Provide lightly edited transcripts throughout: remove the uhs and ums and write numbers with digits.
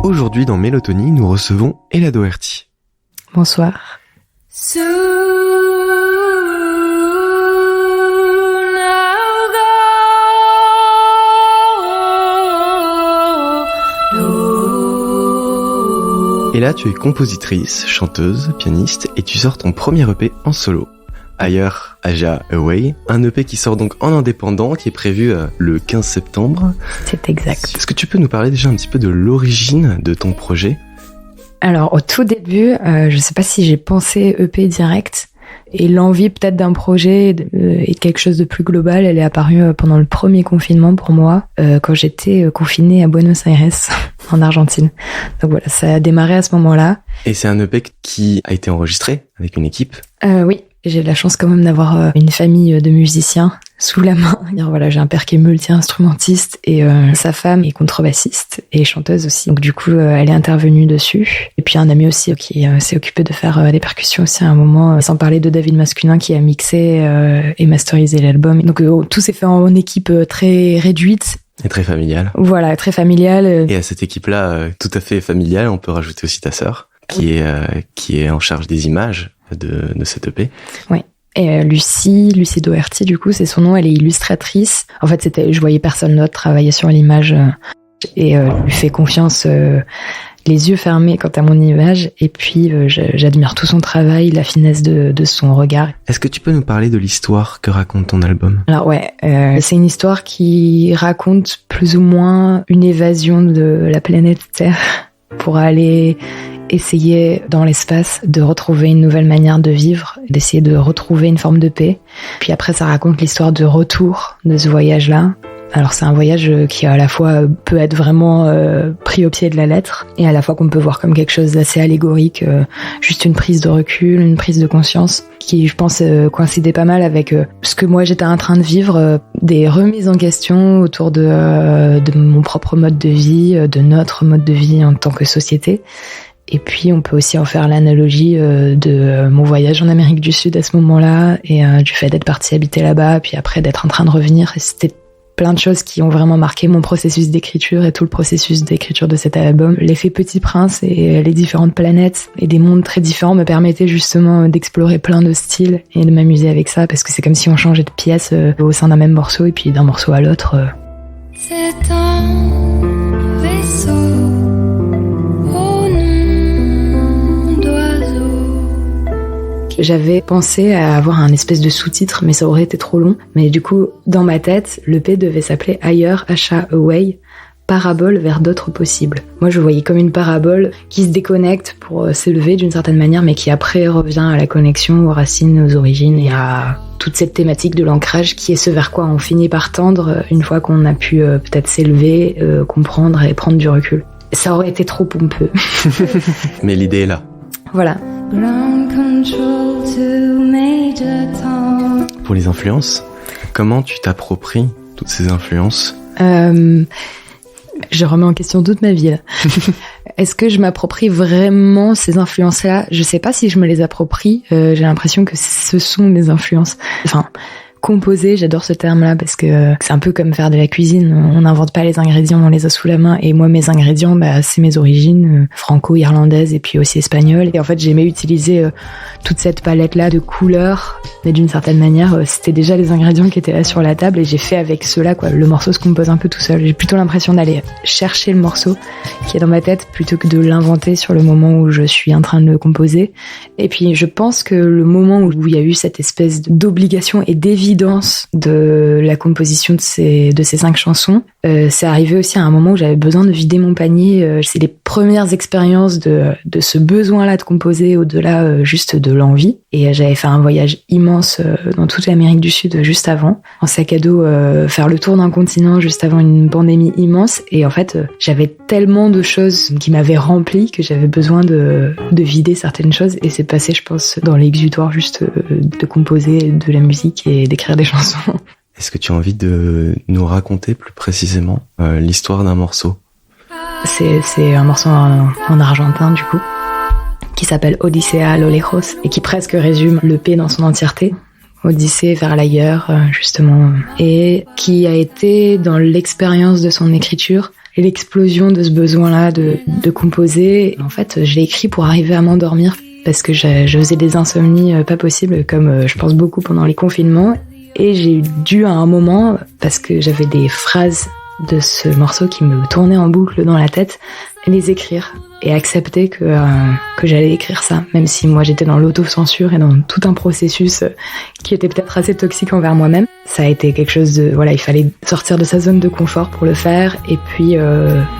Aujourd'hui dans Mélotonie, nous recevons Ella Doherty. Bonsoir. Ella, tu es compositrice, chanteuse, pianiste et tu sors ton premier EP en solo. Ailleurs, Aja Away, un EP qui sort donc en indépendant, qui est prévu le 15 septembre. C'est exact. Est-ce que tu peux nous parler déjà un petit peu de l'origine de ton projet ? Alors, au tout début, je sais pas si j'ai pensé EP direct, et l'envie peut-être d'un projet et de quelque chose de plus global, elle est apparue pendant le premier confinement pour moi, quand j'étais confinée à Buenos Aires, en Argentine. Donc voilà, ça a démarré à ce moment-là. Et c'est un EP qui a été enregistré avec une équipe ? Oui. J'ai de la chance quand même d'avoir une famille de musiciens sous la main. Voilà, j'ai un père qui est multi-instrumentiste et sa femme est contrebassiste et chanteuse aussi. Donc du coup, elle est intervenue dessus. Et puis un ami aussi qui s'est occupé de faire des percussions aussi à un moment, sans parler de David Masculin qui a mixé et masterisé l'album. Donc tout s'est fait en équipe très réduite. Et très familiale. Voilà, très familiale. Et à cette équipe-là, tout à fait familiale, on peut rajouter aussi ta sœur, qui est en charge des images de cette EP. Oui. Et Lucie Doherty, du coup, c'est son nom, elle est illustratrice. En fait, je voyais personne d'autre travailler sur l'image et lui fais confiance les yeux fermés quant à mon image. Et puis, j'admire tout son travail, la finesse de son regard. Est-ce que tu peux nous parler de l'histoire que raconte ton album ? Alors ouais, c'est une histoire qui raconte plus ou moins une évasion de la planète Terre pour aller essayer dans l'espace de retrouver une nouvelle manière de vivre, d'essayer de retrouver une forme de paix. Puis après, ça raconte l'histoire de retour de ce voyage-là. Alors c'est un voyage qui à la fois peut être vraiment pris au pied de la lettre et à la fois qu'on peut voir comme quelque chose d'assez allégorique, juste une prise de recul, une prise de conscience qui, je pense, coïncidait pas mal avec ce que moi j'étais en train de vivre, des remises en question autour de mon propre mode de vie, de notre mode de vie en tant que société. Et puis, on peut aussi en faire l'analogie de mon voyage en Amérique du Sud à ce moment-là et du fait d'être partie habiter là-bas, puis après d'être en train de revenir. Et c'était plein de choses qui ont vraiment marqué mon processus d'écriture et tout le processus d'écriture de cet album. L'effet Petit Prince et les différentes planètes et des mondes très différents me permettaient justement d'explorer plein de styles et de m'amuser avec ça, parce que c'est comme si on changeait de pièce au sein d'un même morceau et puis d'un morceau à l'autre. C'est un vaisseau. J'avais pensé à avoir un espèce de sous-titre, mais ça aurait été trop long. Mais du coup, dans ma tête, l'EP devait s'appeler Ailleurs, Aja Away, parabole vers d'autres possibles. Moi, je voyais comme une parabole qui se déconnecte pour s'élever d'une certaine manière, mais qui après revient à la connexion, aux racines, aux origines et à toute cette thématique de l'ancrage qui est ce vers quoi on finit par tendre une fois qu'on a pu peut-être s'élever, comprendre et prendre du recul. Ça aurait été trop pompeux. Mais l'idée est là. Voilà. Pour les influences, comment tu t'appropries toutes ces influences ? Je remets en question toute ma vie là. Est-ce que je m'approprie vraiment ces influences-là ? Je sais pas si je me les approprie. J'ai l'impression que ce sont des influences. Enfin, composer, j'adore ce terme-là parce que c'est un peu comme faire de la cuisine. On n'invente pas les ingrédients, on les a sous la main. Et moi, mes ingrédients, c'est mes origines franco-irlandaises et puis aussi espagnoles. Et en fait, j'aimais utiliser toute cette palette-là de couleurs. Mais d'une certaine manière, c'était déjà les ingrédients qui étaient là sur la table et j'ai fait avec ceux-là, quoi. Le morceau se compose un peu tout seul. J'ai plutôt l'impression d'aller chercher le morceau qui est dans ma tête plutôt que de l'inventer sur le moment où je suis en train de le composer. Et puis, je pense que le moment où il y a eu cette espèce d'obligation et d'évidence de la composition de ces 5 chansons, c'est arrivé aussi à un moment où j'avais besoin de vider mon panier. C'est les premières expériences de ce besoin-là de composer au-delà juste de l'envie. Et j'avais fait un voyage immense dans toute l'Amérique du Sud juste avant, en sac à dos, faire le tour d'un continent juste avant une pandémie immense. Et en fait, j'avais tellement de choses qui m'avaient rempli que j'avais besoin de vider certaines choses. Et c'est passé, je pense, dans l'exutoire juste de composer de la musique et d'écrire des chansons. Est-ce que tu as envie de nous raconter plus précisément l'histoire d'un morceau ? C'est un morceau en argentin, du coup, qui s'appelle Odisea a lo lejos et qui presque résume l'EP dans son entièreté. Odyssée vers l'ailleurs, justement, et qui a été, dans l'expérience de son écriture, l'explosion de ce besoin-là de composer. En fait, je l'ai écrit pour arriver à m'endormir parce que je faisais des insomnies pas possibles, comme je pense beaucoup pendant les confinements. Et j'ai dû à un moment, parce que j'avais des phrases de ce morceau qui me tournaient en boucle dans la tête, les écrire et accepter que j'allais écrire ça, même si moi j'étais dans l'autocensure et dans tout un processus qui était peut-être assez toxique envers moi-même. Ça a été quelque chose de... Voilà, il fallait sortir de sa zone de confort pour le faire et puis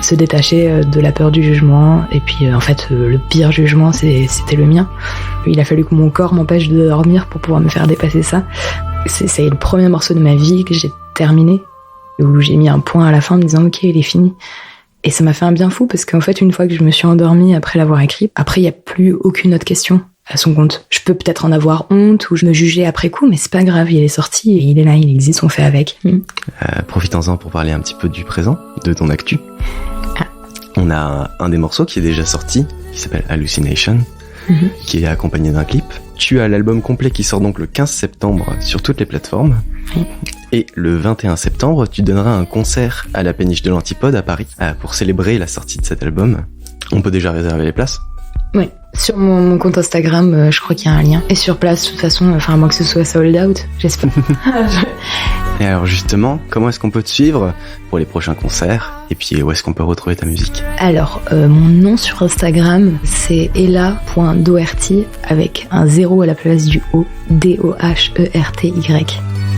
se détacher de la peur du jugement. Et puis en fait, le pire jugement, c'était le mien. Il a fallu que mon corps m'empêche de dormir pour pouvoir me faire dépasser ça. C'est le premier morceau de ma vie que j'ai terminé, où j'ai mis un point à la fin en me disant ok, il est fini. Et ça m'a fait un bien fou parce qu'en fait, une fois que je me suis endormie après l'avoir écrit, après il n'y a plus aucune autre question à son compte. Je peux peut-être en avoir honte ou je me jugeais après coup, mais c'est pas grave, il est sorti et il est là, il existe, on fait avec. Profitons-en pour parler un petit peu du présent, de ton actu. On a un des morceaux qui est déjà sorti, qui s'appelle Hallucination, qui est accompagné d'un clip. Tu as l'album complet qui sort donc le 15 septembre sur toutes les plateformes. Et le 21 septembre, tu donneras un concert à la péniche de l'Antipode à Paris pour célébrer la sortie de cet album. On peut déjà réserver les places. Oui, sur mon compte Instagram, je crois qu'il y a un lien. Et sur place, de toute façon, à moins que ce soit sold out, j'espère. Et alors justement, comment est-ce qu'on peut te suivre pour les prochains concerts? Et puis où est-ce qu'on peut retrouver ta musique? Alors, mon nom sur Instagram, c'est ella.doherty avec un 0 à la place du O, DOHERTY.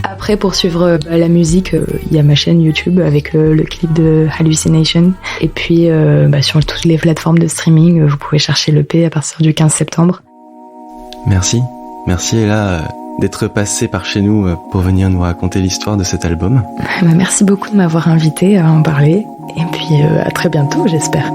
Après, pour suivre la musique, il y a ma chaîne YouTube avec le clip de Hallucination. Et puis, sur toutes les plateformes de streaming, vous pouvez chercher l'EP à partir du 15 septembre. Merci Ella d'être passée par chez nous pour venir nous raconter l'histoire de cet album. Merci beaucoup de m'avoir invité à en parler. Et puis, à très bientôt, j'espère.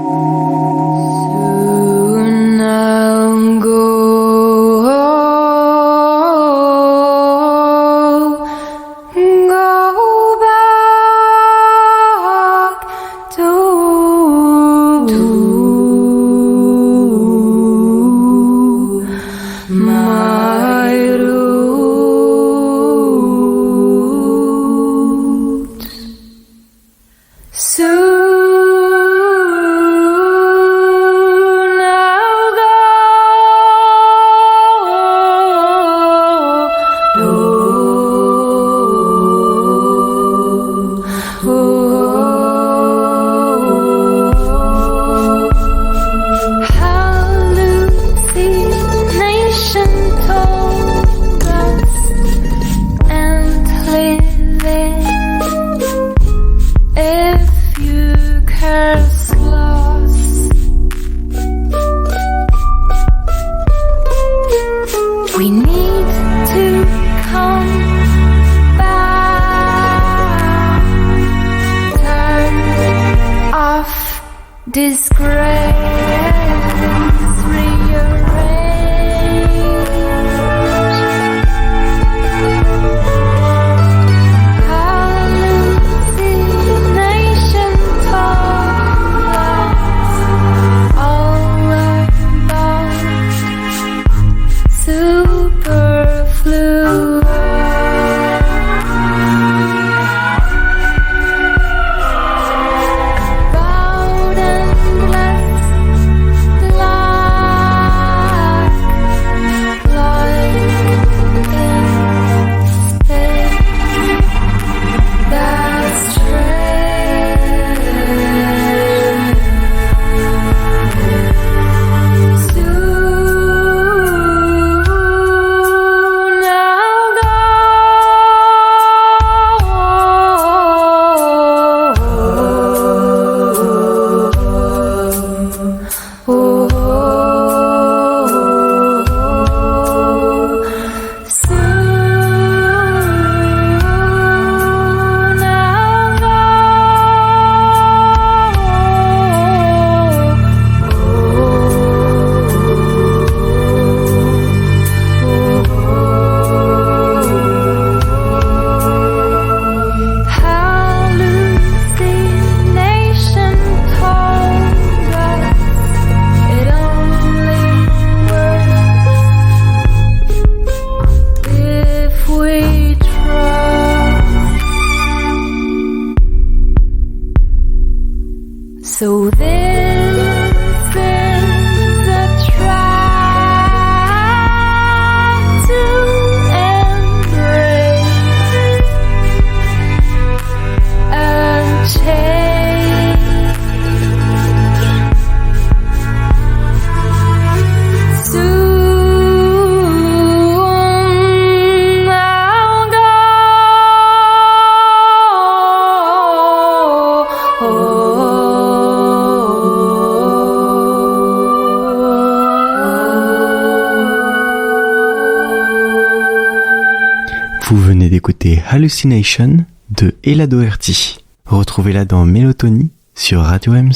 So this is a try to embrace and change. Soon I'll go. Vous venez d'écouter Hallucination de Ella Doherty. Retrouvez-la dans Mélatonie sur Radio Ems.